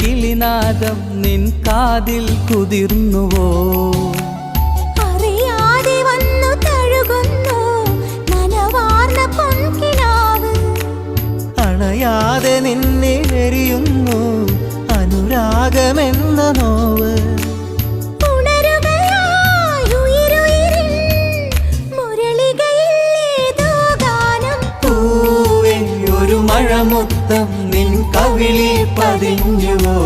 കിളിനാദം നിൻ കാതിൽ കുതിർന്നുവോ? അറിയാതെ വന്നു തഴുകുന്നു നനവാർന്ന പൊൻകിനാവ്. അണയാതെ നിന്നെ എരിയുന്നു അനുരാഗമെന്ന നോവ്. മഴമുത്തം നിൻ കവിളിൽ പതിഞ്ഞുവോ?